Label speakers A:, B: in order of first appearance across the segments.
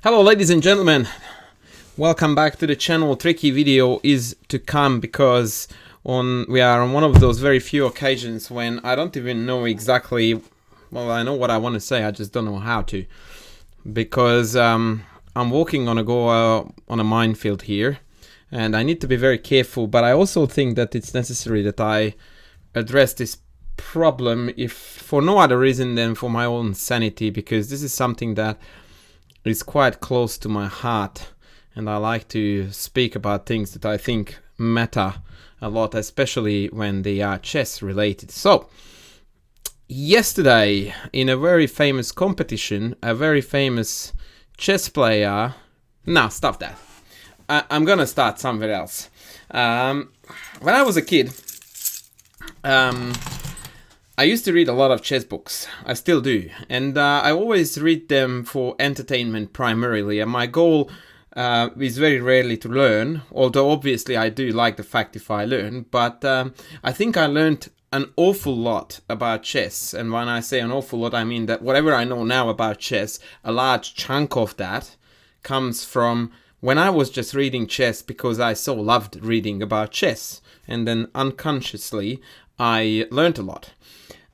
A: Hello ladies and gentlemen, welcome back to the channel. Tricky video is to come because we are on one of those very few occasions when I don't even know exactly, well, I know what I want to say, I just don't know how to, because I'm walking on a minefield here and I need to be very careful, but I also think that it's necessary that I address this problem if for no other reason than for my own sanity, because this is something that is quite close to my heart and I like to speak about things that I think matter a lot, especially when they are chess related. So yesterday in a very famous competition, a very famous chess player, no, stop that, I'm gonna start somewhere else. When I was a kid, I used to read a lot of chess books. I still do. And I always read them for entertainment primarily. And my goal is very rarely to learn, although obviously I do like the fact if I learn. But I think I learned an awful lot about chess. And when I say an awful lot, I mean that whatever I know now about chess, a large chunk of that comes from when I was just reading chess because I so loved reading about chess. And then unconsciously, I learned a lot.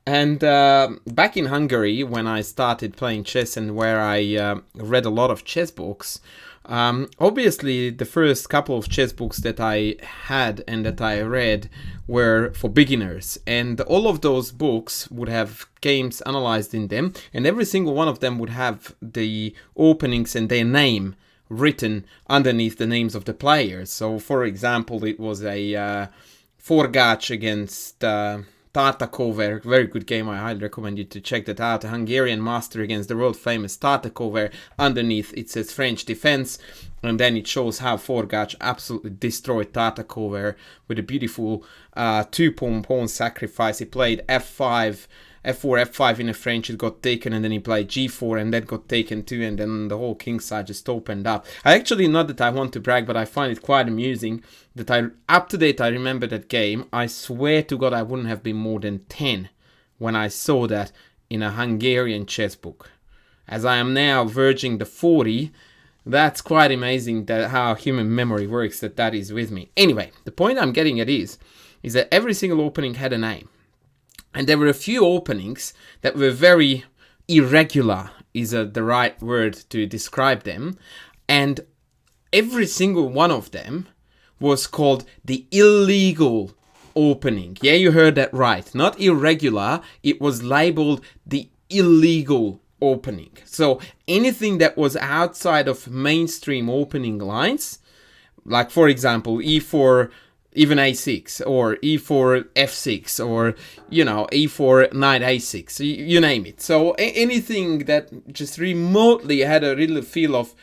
A: And back in Hungary, when I started playing chess and where I read a lot of chess books, obviously the first couple of chess books that I had and that I read were for beginners. And all of those books would have games analyzed in them, and every single one of them would have the openings and their name written underneath the names of the players. So, for example, it was a Forgács against Tartakover, very good game. I highly recommend you to check that out. A Hungarian master against the world famous Tartakover. Underneath it says French defense, and then it shows how Forgács absolutely destroyed Tartakover with a beautiful two-pawn sacrifice. He played f5, f4, f5 in a French, it got taken, and then he played g4 and that got taken too, and then the whole king side just opened up. I actually, not that I want to brag, but I find it quite amusing that up to date I remember that game. I swear to God I wouldn't have been more than 10 when I saw that in a Hungarian chess book. As I am now verging the 40, that's quite amazing that how human memory works, that is with me. Anyway, the point I'm getting at is that every single opening had a name. And there were a few openings that were very irregular, is the right word to describe them. And every single one of them was called the illegal opening. Yeah, you heard that right. Not irregular, it was labeled the illegal opening. So anything that was outside of mainstream opening lines, like for example, e4, even a6, or e4 f6, or e4 knight a6, you name it. So anything that just remotely had a little feel of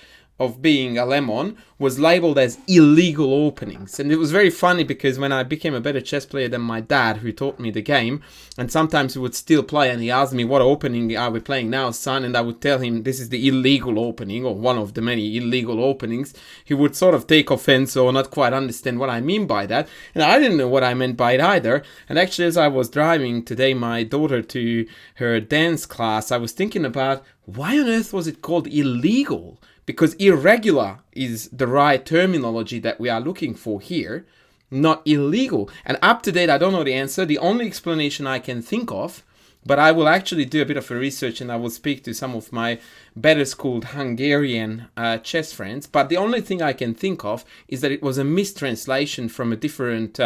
A: being a lemon was labeled as illegal openings. And it was very funny because when I became a better chess player than my dad, who taught me the game, and sometimes he would still play and he asked me, what opening are we playing now, son? And I would tell him this is the illegal opening, or one of the many illegal openings. He would sort of take offense or not quite understand what I mean by that, and I didn't know what I meant by it either. And actually, as I was driving today my daughter to her dance class, I was thinking about why on earth was it called illegal? Because irregular is the right terminology that we are looking for here, not illegal. And up to date, I don't know the answer. The only explanation I can think of, but I will actually do a bit of a research and I will speak to some of my better schooled Hungarian chess friends. But the only thing I can think of is that it was a mistranslation from a different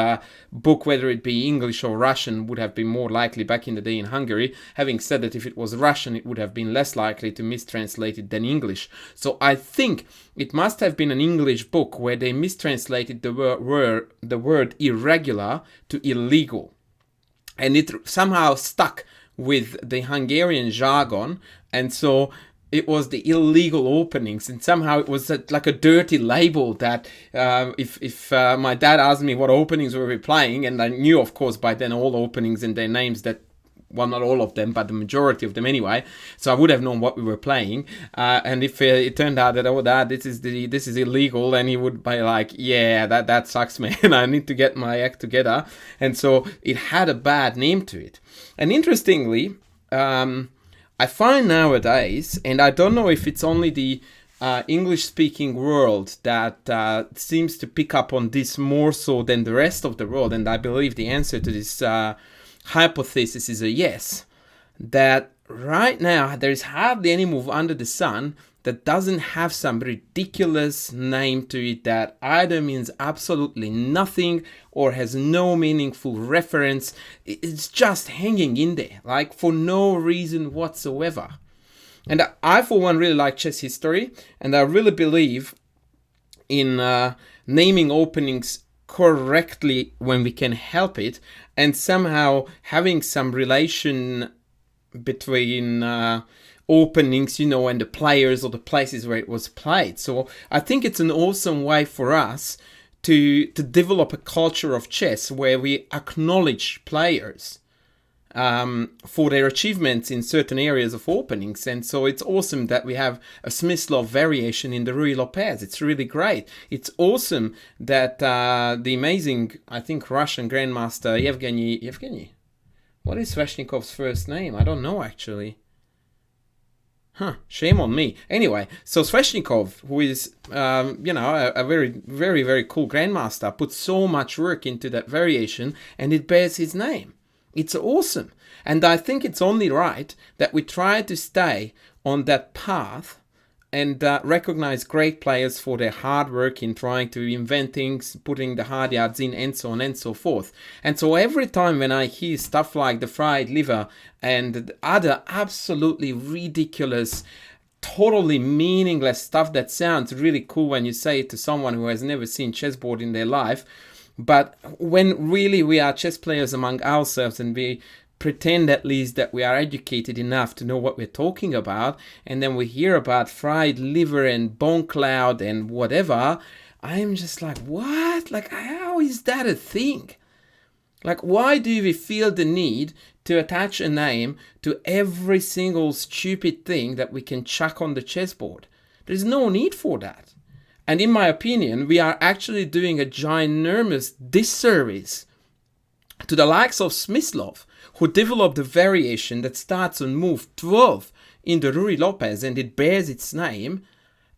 A: book, whether it be English or Russian, would have been more likely back in the day in Hungary. Having said that, if it was Russian, it would have been less likely to mistranslate it than English. So I think it must have been an English book where they mistranslated the word irregular to illegal. And it somehow stuck with the Hungarian jargon, and so it was the illegal openings, and somehow it was like a dirty label that if my dad asked me what openings we were playing, and I knew of course by then all openings and their names, that well, not all of them, but the majority of them anyway, so I would have known what we were playing, and if it turned out that, oh dad, this is illegal, then he would be like, yeah, that sucks, man, I need to get my act together. And so it had a bad name to it. And interestingly, I find nowadays, and I don't know if it's only the English-speaking world that seems to pick up on this more so than the rest of the world, and I believe the answer to this hypothesis is a yes, that right now there is hardly any move under the sun that doesn't have some ridiculous name to it that either means absolutely nothing or has no meaningful reference. It's just hanging in there, like for no reason whatsoever. And I, for one, really like chess history, and I really believe in naming openings correctly when we can help it, and somehow having some relation between openings, and the players or the places where it was played. So I think it's an awesome way for us to develop a culture of chess where we acknowledge players for their achievements in certain areas of openings. And so it's awesome that we have a Smyslov variation in the Ruy Lopez. It's really great. It's awesome that the amazing, I think, Russian Grandmaster Yevgeny. What is Sveshnikov's first name? I don't know, actually. Shame on me. Anyway, so Sveshnikov, who is, a very, very, very cool Grandmaster, put so much work into that variation, and it bears his name. It's awesome. And I think it's only right that we try to stay on that path and recognize great players for their hard work in trying to invent things, putting the hard yards in, and so on and so forth. And so every time when I hear stuff like the fried liver and other absolutely ridiculous, totally meaningless stuff that sounds really cool when you say it to someone who has never seen chessboard in their life, but when really we are chess players among ourselves and we pretend at least that we are educated enough to know what we're talking about, and then we hear about fried liver and Bongcloud and whatever, I'm just like, what? Like, how is that a thing? Like, why do we feel the need to attach a name to every single stupid thing that we can chuck on the chessboard? There's no need for that. And in my opinion, we are actually doing a ginormous disservice to the likes of Smyslov, who developed a variation that starts on move 12 in the Ruy Lopez, and it bears its name.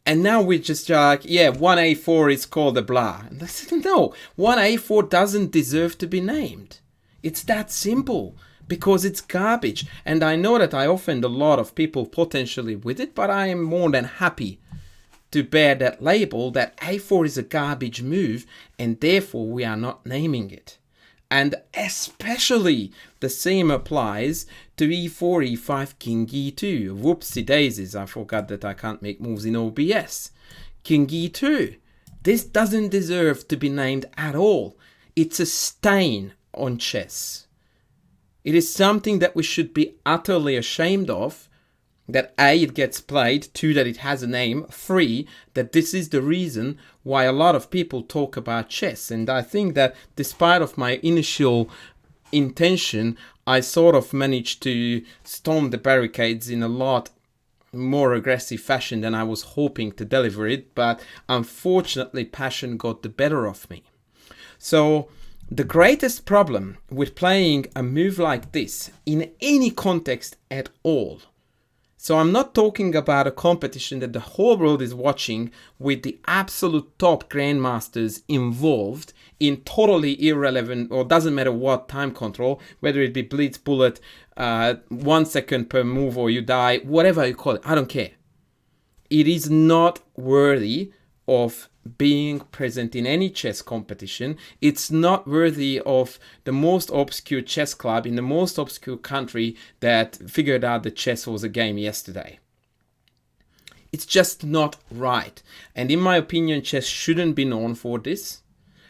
A: And now we're just like, 1A4 is called a blah. And I said, no, 1A4 doesn't deserve to be named. It's that simple, because it's garbage. And I know that I offend a lot of people potentially with it, but I am more than happy to bear that label that A4 is a garbage move, and therefore we are not naming it. And especially the same applies to E4, E5, King E2. Whoopsie daisies, I forgot that I can't make moves in OBS. King E2. This doesn't deserve to be named at all. It's a stain on chess. It is something that we should be utterly ashamed of. That A, it gets played, 2, that it has a name, 3, that this is the reason why a lot of people talk about chess. And I think that despite of my initial intention, I sort of managed to storm the barricades in a lot more aggressive fashion than I was hoping to deliver it, but unfortunately passion got the better of me. So the greatest problem with playing a move like this in any context at all, so I'm not talking about a competition that the whole world is watching with the absolute top grandmasters involved in totally irrelevant, or doesn't matter what, time control, whether it be blitz, bullet, 1 second per move or you die, whatever you call it, I don't care. It is not worthy of being present in any chess competition. It's not worthy of the most obscure chess club in the most obscure country that figured out that chess was a game yesterday. It's just not right. And in my opinion, chess shouldn't be known for this.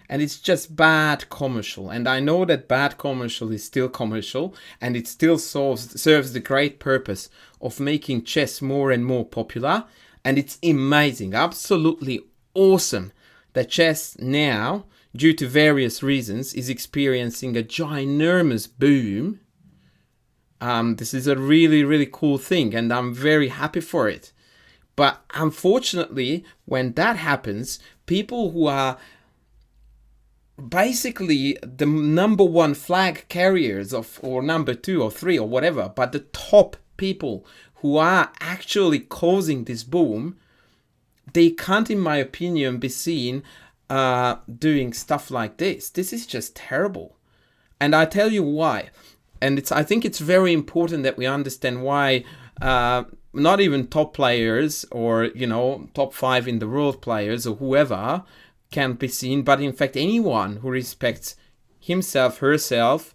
A: And it's just bad commercial. And I know that bad commercial is still commercial, and it still serves the great purpose of making chess more and more popular. And it's amazing, absolutely awesome that chess now, due to various reasons, is experiencing a ginormous boom. This is a really, really cool thing, and I'm very happy for it. But unfortunately, when that happens, people who are basically the number one flag carriers of, or number 2 or 3 or whatever, but the top people who are actually causing this boom, they can't, in my opinion, be seen doing stuff like this. This is just terrible. And I tell you why. And I think it's very important that we understand why not even top players or, top 5 in the world players or whoever can be seen, but in fact anyone who respects himself, herself,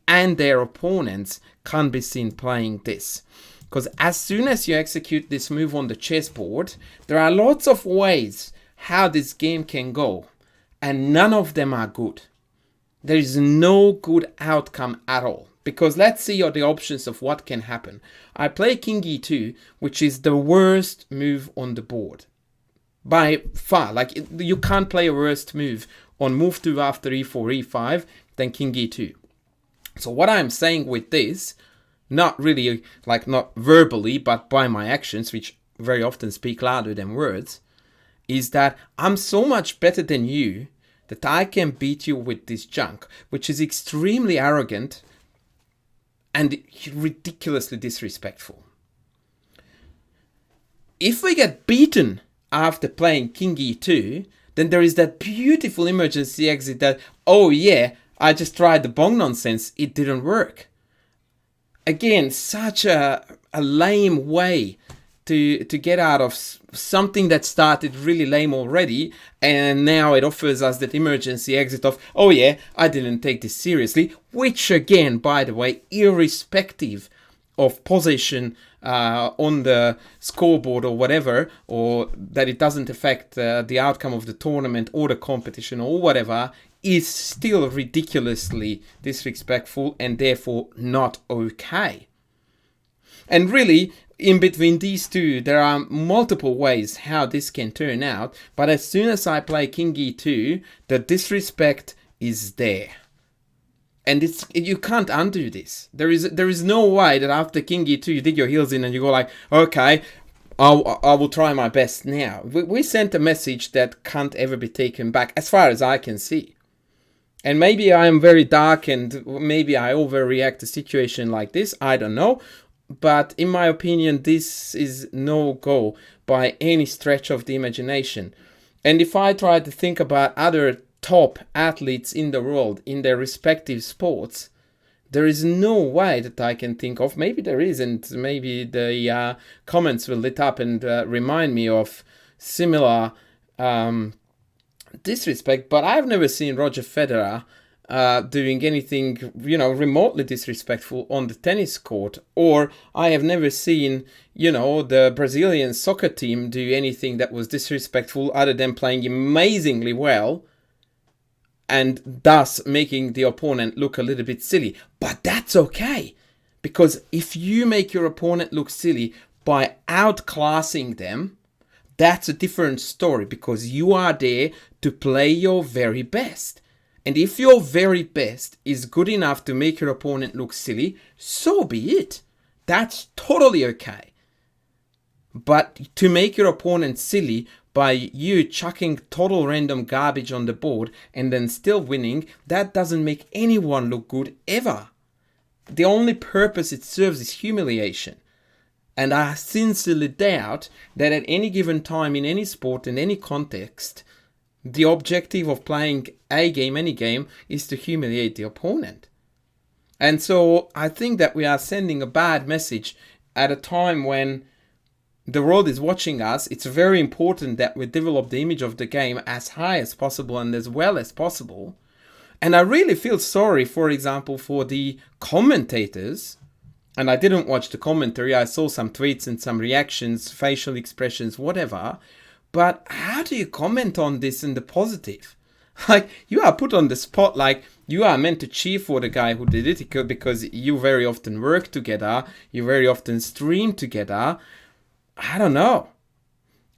A: and their opponents can be seen playing this. Because as soon as you execute this move on the chessboard, there are lots of ways how this game can go, and none of them are good. There is no good outcome at all. Because let's see the options of what can happen. I play King E2, which is the worst move on the board. By far. Like, you can't play a worse move on move 2 after E4, E5 than King E2. So what I'm saying with this, not really, like not verbally, but by my actions, which very often speak louder than words, is that I'm so much better than you that I can beat you with this junk, which is extremely arrogant and ridiculously disrespectful. If we get beaten after playing King E2, then there is that beautiful emergency exit that, oh yeah, I just tried the Bong nonsense, it didn't work. Again, such a lame way to get out of something that started really lame already, and now it offers us that emergency exit of, oh yeah, I didn't take this seriously, which again, by the way, irrespective of position on the scoreboard or whatever, or that it doesn't affect the outcome of the tournament or the competition or whatever, is still ridiculously disrespectful and therefore not okay. And really, in between these two, there are multiple ways how this can turn out, but as soon as I play King E2, the disrespect is there. And you can't undo this. There is no way that after King E2 you dig your heels in and you go like, okay, I will try my best now. We sent a message that can't ever be taken back, as far as I can see. And maybe I am very dark and maybe I overreact to a situation like this, I don't know. But in my opinion, this is no go by any stretch of the imagination. And if I try to think about other top athletes in the world in their respective sports, there is no way that I can think of. Maybe there is, and maybe the comments will lit up and remind me of similar disrespect. But I've never seen Roger Federer doing anything, remotely disrespectful on the tennis court. Or I have never seen, the Brazilian soccer team do anything that was disrespectful other than playing amazingly well and thus making the opponent look a little bit silly. But that's okay. Because if you make your opponent look silly by outclassing them, that's a different story, because you are there to play your very best. And if your very best is good enough to make your opponent look silly, so be it. That's totally okay. But to make your opponent silly by you chucking total random garbage on the board and then still winning, that doesn't make anyone look good ever. The only purpose it serves is humiliation. And I sincerely doubt that at any given time in any sport, in any context, the objective of playing a game, any game, is to humiliate the opponent. And so I think that we are sending a bad message at a time when the world is watching us. It's very important that we develop the image of the game as high as possible and as well as possible. And I really feel sorry, for example, for the commentators. And I didn't watch the commentary. I saw some tweets and some reactions, facial expressions, whatever. But how do you comment on this in the positive? Like, you are put on the spot, like, you are meant to cheer for the guy who did it because you very often work together, you very often stream together. I don't know.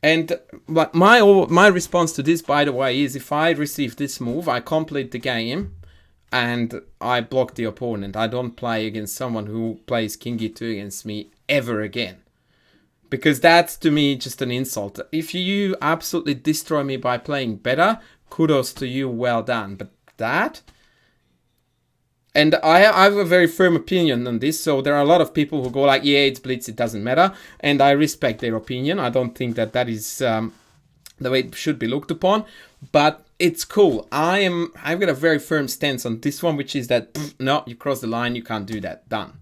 A: And my response to this, by the way, is if I receive this move, I complete the game and I block the opponent. I don't play against someone who plays King E2 against me ever again. Because that's, to me, just an insult. If you absolutely destroy me by playing better, kudos to you, well done. But that, And I have a very firm opinion on this. So there are a lot of people who go like, yeah, it's Blitz, it doesn't matter. And I respect their opinion. I don't think that that is the way it should be looked upon. But it's cool. I've got a very firm stance on this one, which is that, no, you cross the line, you can't do that. Done.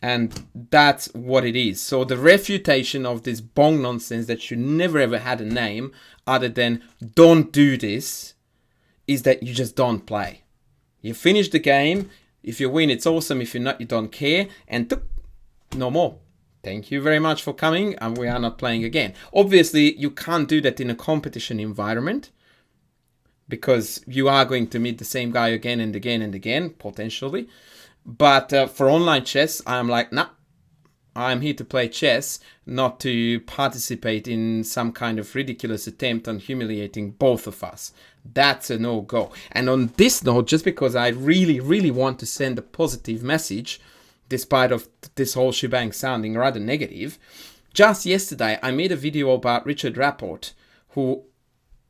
A: And that's what it is. So the refutation of this bong nonsense that you never ever had a name other than don't do this is that you just don't play. You finish the game. If you win, it's awesome. If you're not, you don't care. And no more. Thank you very much for coming. And we are not playing again. Obviously, you can't do that in a competition environment, because you are going to meet the same guy again and again and again, potentially. But for online chess, I'm like, nah, I'm here to play chess, not to participate in some kind of ridiculous attempt on humiliating both of us. That's a no-go. And on this note, just because I really, really want to send a positive message, despite of this whole shebang sounding rather negative, just yesterday I made a video about Richard Rapport, who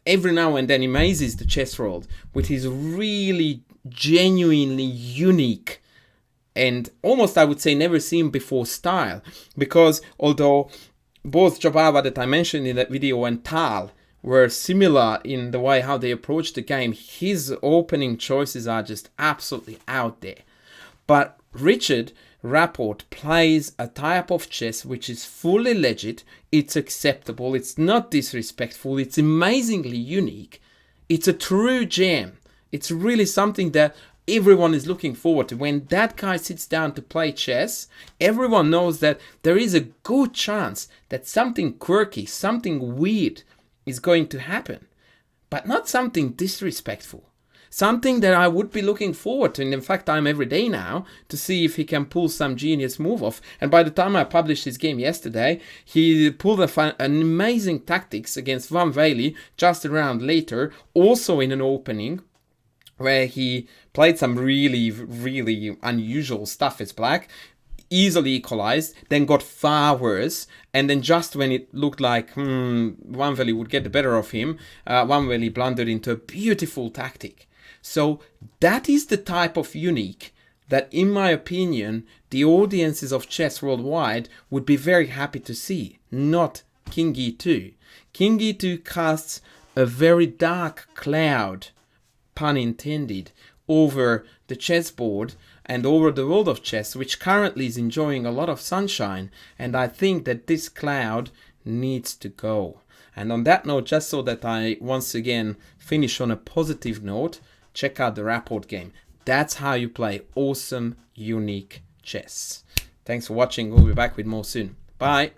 A: every now and then amazes the chess world with his really genuinely unique and almost, I would say, never seen before style. Because although both Jobava that I mentioned in that video and Tal were similar in the way how they approach the game, his opening choices are just absolutely out there. But Richard Rapport plays a type of chess which is fully legit, it's acceptable, it's not disrespectful, it's amazingly unique, it's a true gem. It's really something that everyone is looking forward to. When that guy sits down to play chess, everyone knows that there is a good chance that something quirky, something weird is going to happen, but not something disrespectful. Something that I would be looking forward to, and in fact I'm every day now, to see if he can pull some genius move off. And by the time I published his game yesterday, he pulled an amazing tactics against Van Wely just a round later, also in an opening, where he played some really, really unusual stuff as black, easily equalized, then got far worse, and then just when it looked like Van Wely would get the better of him, Van Wely blundered into a beautiful tactic. So that is the type of unique that, in my opinion, the audiences of chess worldwide would be very happy to see, not King E2. King E2 casts a very dark cloud, pun intended, over the chessboard and over the world of chess, which currently is enjoying a lot of sunshine. And I think that this cloud needs to go. And on that note, just so that I once again finish on a positive note, check out the Rapport game. That's how you play awesome, unique chess. Thanks for watching. We'll be back with more soon. Bye.